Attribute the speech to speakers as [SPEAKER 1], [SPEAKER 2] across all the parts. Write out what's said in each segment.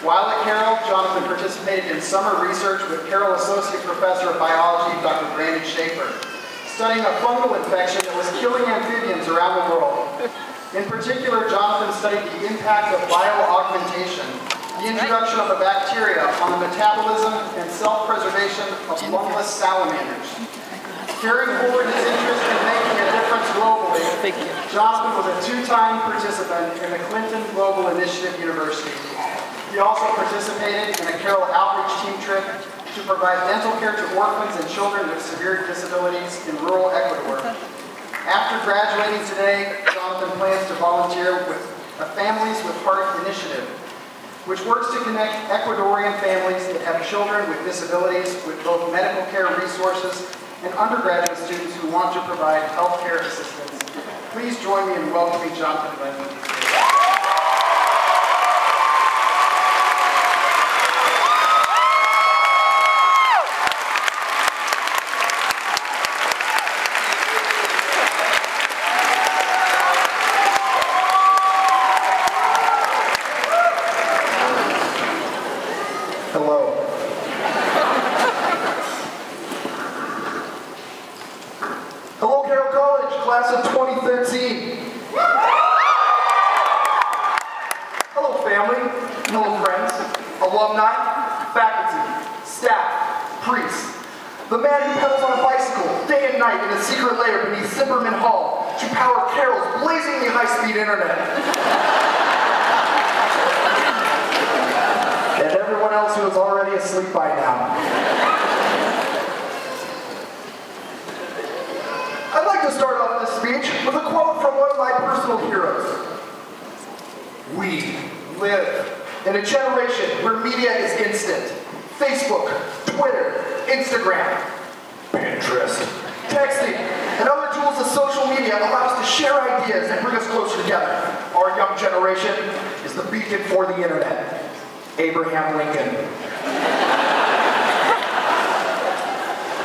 [SPEAKER 1] While at Carroll, Jonathan participated in summer research with Carroll Associate Professor of Biology, Dr. Brandon Schaefer, studying a fungal infection that was killing amphibians around the world. In particular, Jonathan studied the impact of bioaugmentation, the introduction of a bacteria on the metabolism and self-preservation of lungless salamanders. Carrying forward his interest in making a difference globally, Jonathan was a two-time participant in the Clinton Global Initiative University. He also participated in a Carroll outreach team trip to provide dental care to orphans and children with severe disabilities in rural Ecuador. After graduating today, Jonathan plans to volunteer with a Families with Heart initiative, which works to connect Ecuadorian families that have children with disabilities with both medical care resources and undergraduate students who want to provide health care assistance. Please join me in welcoming Jonathan Lenz.
[SPEAKER 2] Hello, Carroll College, class of 2013. Hello, family. Hello, friends, alumni, faculty, staff, priests. The man who pedals on a bicycle day and night in a secret lair beneath Zimmerman Hall to power Carroll's blazingly high-speed internet. And everyone else who is already asleep by now. I'd like to start off this speech with a quote from one of my personal heroes. We live in a generation where media is instant. Facebook, Twitter, Instagram, Pinterest, texting, and other tools of social media allow us to share ideas and bring us closer together. Our young generation is the beacon for the internet. Abraham Lincoln.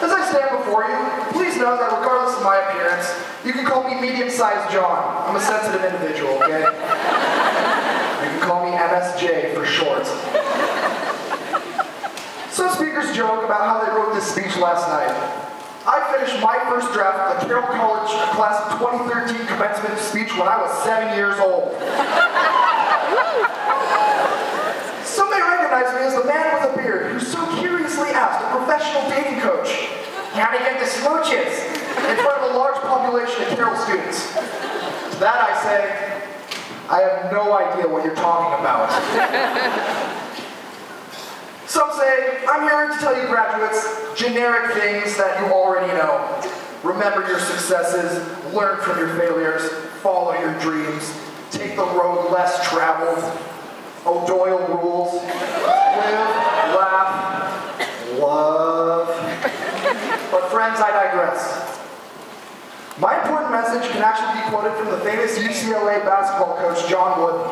[SPEAKER 2] As I stand before you, please know that regardless of my appearance, you can call me medium-sized John. I'm a sensitive individual, okay? You can call me MSJ for short. Some speakers joke about how they wrote this speech last night. I finished my first draft of the Carroll College class of 2013 commencement speech when I was 7 years old. Some may recognize me as the man with a beard who so curiously asked a professional dating coach how to get the smooches in front of a large population of Carroll students. To that I say, I have no idea what you're talking about. Some say, I'm here to tell you graduates generic things that you already know. Remember your successes, learn from your failures, follow your dreams, take the road less traveled. O'Doyle rules. Live, laugh, love. But friends, I digress. My important message can actually be quoted from the famous UCLA basketball coach, John Wooden.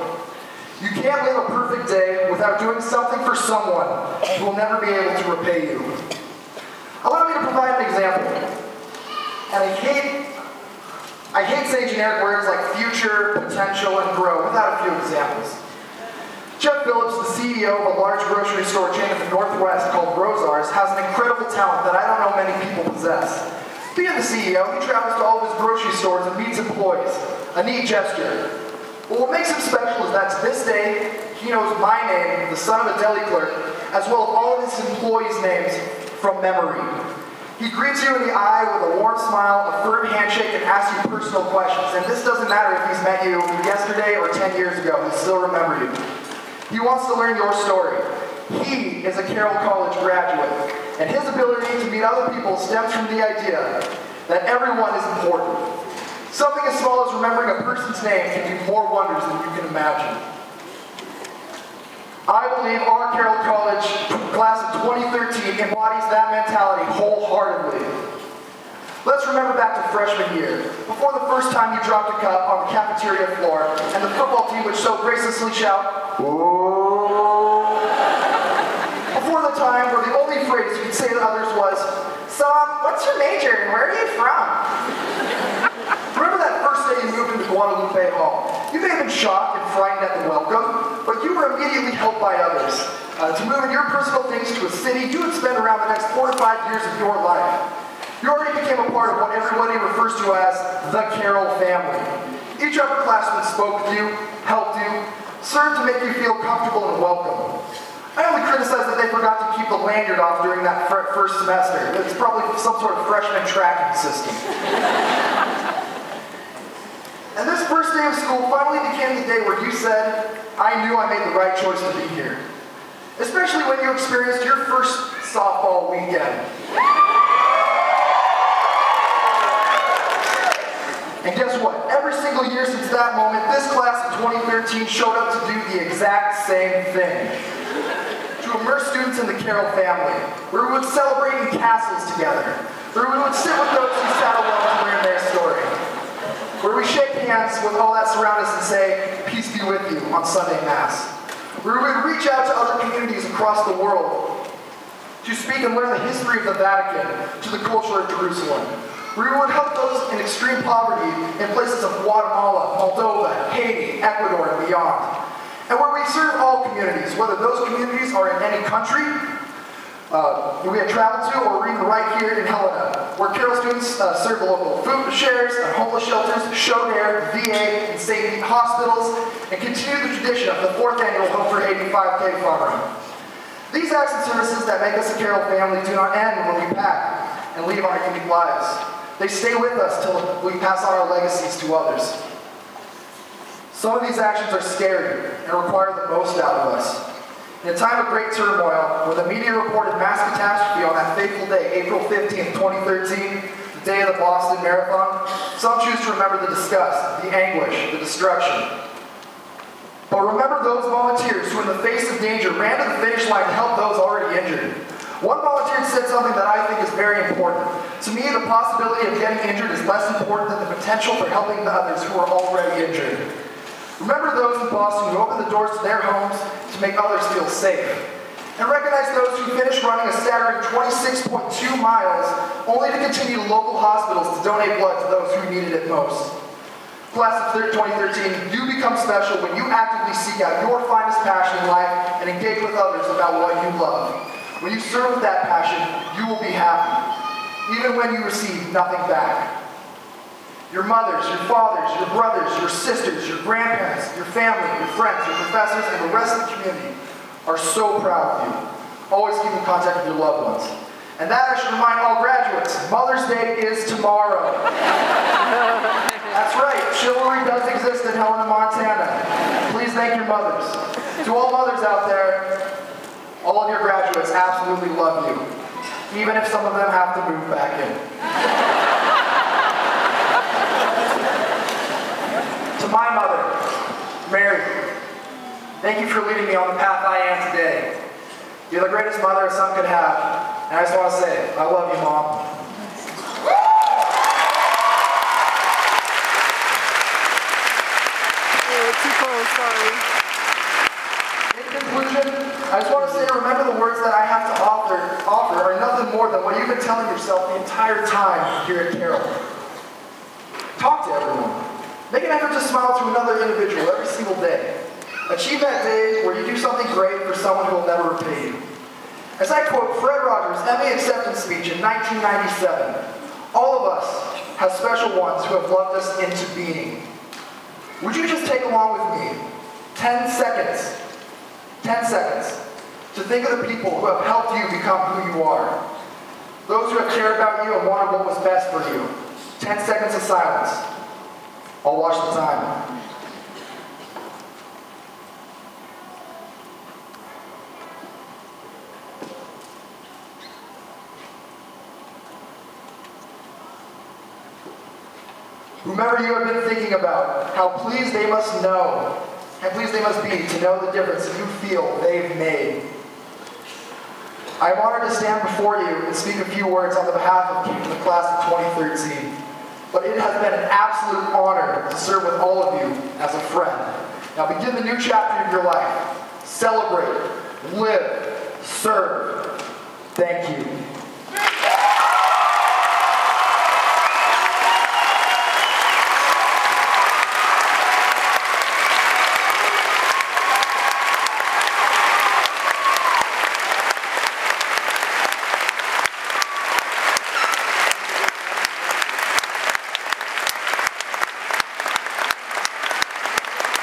[SPEAKER 2] You can't live a perfect day without doing something for someone who will never be able to repay you. Allow me to provide an example. And I hate saying generic words like future, potential, and grow without a few examples. Jeff Phillips, the CEO of a large grocery store chain in the Northwest called Rosar's, has an incredible talent that I don't know many people possess. Being the CEO, he travels to all of his grocery stores and meets employees. A neat gesture. But what makes him special is that to this day, he knows my name, the son of a deli clerk, as well as all of his employees' names from memory. He greets you in the eye with a warm smile, a firm handshake, and asks you personal questions. And this doesn't matter if he's met you yesterday or 10 years ago, he'll still remember you. He wants to learn your story. He is a Carroll College graduate, and his ability to meet other people stems from the idea that everyone is important. Something as small as remembering a person's name can do more wonders than you can imagine. I believe our Carroll College class of 2013 embodies that mentality wholeheartedly. Let's remember back to freshman year, before the first time you dropped a cup on the cafeteria floor, and the football team would so graciously shout, "Whoa!" Before the time where the only phrase you could say to others was, "So, what's your major and where are you from?" Remember that first day you moved into Guadalupe Hall? You may have been shocked and frightened at the welcome, but you were immediately helped by others to move in your personal things to a city you would spend around the next 4 to 5 years of your life. You already became a part of what everybody refers to as the Carroll family. Each upperclassman spoke with you, helped you, served to make you feel comfortable and welcome. I only criticize that they forgot to keep the lanyard off during that first semester. It's probably some sort of freshman tracking system. And this first day of school finally became the day where you said, I knew I made the right choice to be here. Especially when you experienced your first softball weekend. And guess what? Every single year since that moment, this class of 2013 showed up to do the exact same thing. To immerse students in the Carroll family, where we would celebrate in castles together, where we would sit with those who sat alone to learn their story, where we shake hands with all that surround us and say, peace be with you on Sunday Mass, where we would reach out to other communities across the world to speak and learn the history of the Vatican to the culture of Jerusalem, where we would help those in extreme poverty in places of Guatemala, Moldova, Haiti, Ecuador, and beyond. And where we serve all communities, whether those communities are in any country we have traveled to, or even right here in Helena, where Carroll students serve the local food shares and homeless shelters, Shodair, VA, and state hospitals, and continue the tradition of the 4th annual Hope for Haiti 5K Farm Run. These acts and services that make us a Carroll family do not end when we pack and leave our unique lives. They stay with us till we pass on our legacies to others. Some of these actions are scary and require the most out of us. In a time of great turmoil, when the media reported mass catastrophe on that fateful day, April 15th, 2013, the day of the Boston Marathon, some choose to remember the disgust, the anguish, the destruction. But remember those volunteers who, in the face of danger, ran to the finish line to help those already injured. One volunteer said something that I think is very important. To me, the possibility of getting injured is less important than the potential for helping the others who are already injured. Remember those in Boston who opened the doors to their homes to make others feel safe. And recognize those who finished running a staggering 26.2 miles only to continue to local hospitals to donate blood to those who needed it most. Class of 2013, you become special when you actively seek out your finest passion in life and engage with others about what you love. When you serve with that passion, you will be happy, even when you receive nothing back. Your mothers, your fathers, your brothers, your sisters, your grandparents, your family, your friends, your professors, and the rest of the community are so proud of you. Always keep in contact with your loved ones. And that I should remind all graduates, Mother's Day is tomorrow. That's right, chivalry does exist in Helena, Montana. Please thank your mothers. To all mothers out there, all of your graduates absolutely love you, even if some of them have to move back in. To my mother, Mary, thank you for leading me on the path I am today. You're the greatest mother a son could have, and I just want to say, I love you, Mom.
[SPEAKER 3] Too close, sorry.
[SPEAKER 2] In conclusion, I just want to say, remember the words that I have to offer are nothing more than what you've been telling yourself the entire time here at Carroll. Talk to everyone. Make an effort to smile to another individual every single day. Achieve that day where you do something great for someone who will never repay you. As I quote Fred Rogers' MA acceptance speech in 1997, all of us have special ones who have loved us into being. Would you just take along with me 10 seconds to think of the people who have helped you become who you are? Those who have cared about you and wanted what was best for you. 10 seconds of silence. I'll watch the time. Remember, you have been thinking about how pleased they must know, and pleased they must be to know the difference you feel they've made. I am honored to stand before you and speak a few words on the behalf of the class of 2013. But it has been an absolute honor to serve with all of you as a friend. Now begin the new chapter of your life. Celebrate, live, serve. Thank you.